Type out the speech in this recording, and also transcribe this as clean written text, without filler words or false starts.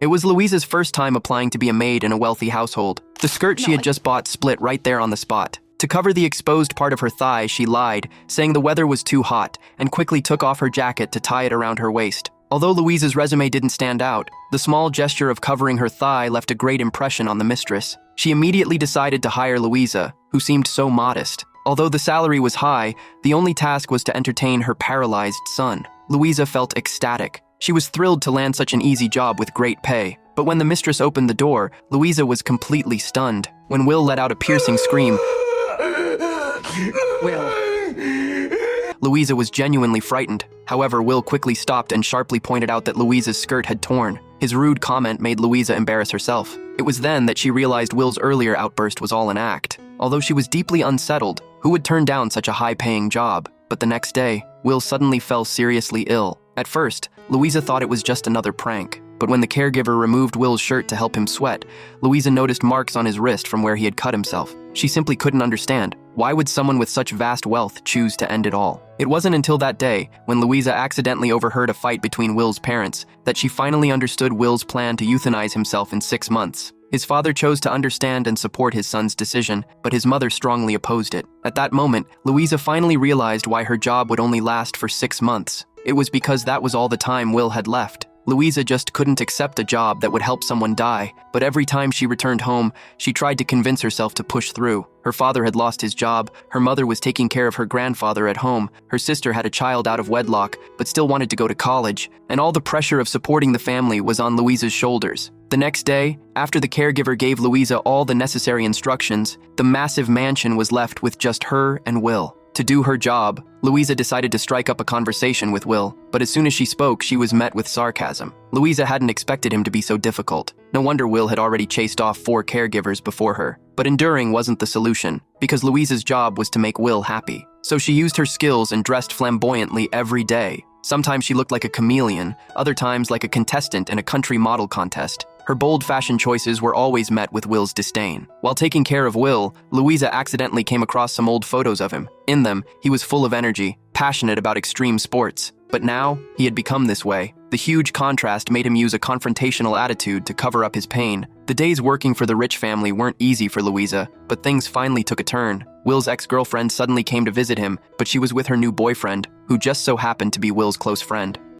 It was Louisa's first time applying to be a maid in a wealthy household. The skirt she had just bought split right there on the spot. To cover the exposed part of her thigh, she lied, saying the weather was too hot, and quickly took off her jacket to tie it around her waist. Although Louisa's resume didn't stand out, the small gesture of covering her thigh left a great impression on the mistress. She immediately decided to hire Louisa, who seemed so modest. Although the salary was high, the only task was to entertain her paralyzed son. Louisa felt ecstatic. She was thrilled to land such an easy job with great pay. But when the mistress opened the door, Louisa was completely stunned. When Will let out a piercing scream, Will. Louisa was genuinely frightened. However, Will quickly stopped and sharply pointed out that Louisa's skirt had torn. His rude comment made Louisa embarrass herself. It was then that she realized Will's earlier outburst was all an act. Although she was deeply unsettled, who would turn down such a high-paying job? But the next day, Will suddenly fell seriously ill. At first, Louisa thought it was just another prank. But when the caregiver removed Will's shirt to help him sweat, Louisa noticed marks on his wrist from where he had cut himself. She simply couldn't understand. Why would someone with such vast wealth choose to end it all? It wasn't until that day, when Louisa accidentally overheard a fight between Will's parents, that she finally understood Will's plan to euthanize himself in 6 months. His father chose to understand and support his son's decision, but his mother strongly opposed it. At that moment, Louisa finally realized why her job would only last for 6 months. It was because that was all the time Will had left. Louisa just couldn't accept a job that would help someone die, but every time she returned home, she tried to convince herself to push through. Her father had lost his job, her mother was taking care of her grandfather at home, her sister had a child out of wedlock, but still wanted to go to college, and all the pressure of supporting the family was on Louisa's shoulders. The next day, after the caregiver gave Louisa all the necessary instructions, the massive mansion was left with just her and Will. To do her job, Louisa decided to strike up a conversation with Will, but as soon as she spoke, she was met with sarcasm. Louisa hadn't expected him to be so difficult. No wonder Will had already chased off 4 caregivers before her. But enduring wasn't the solution, because Louisa's job was to make Will happy. So she used her skills and dressed flamboyantly every day. Sometimes she looked like a chameleon, other times like a contestant in a country model contest. Her bold fashion choices were always met with Will's disdain. While taking care of Will, Louisa accidentally came across some old photos of him. In them, he was full of energy, passionate about extreme sports. But now, he had become this way. The huge contrast made him use a confrontational attitude to cover up his pain. The days working for the rich family weren't easy for Louisa, but things finally took a turn. Will's ex-girlfriend suddenly came to visit him, but she was with her new boyfriend, who just so happened to be Will's close friend.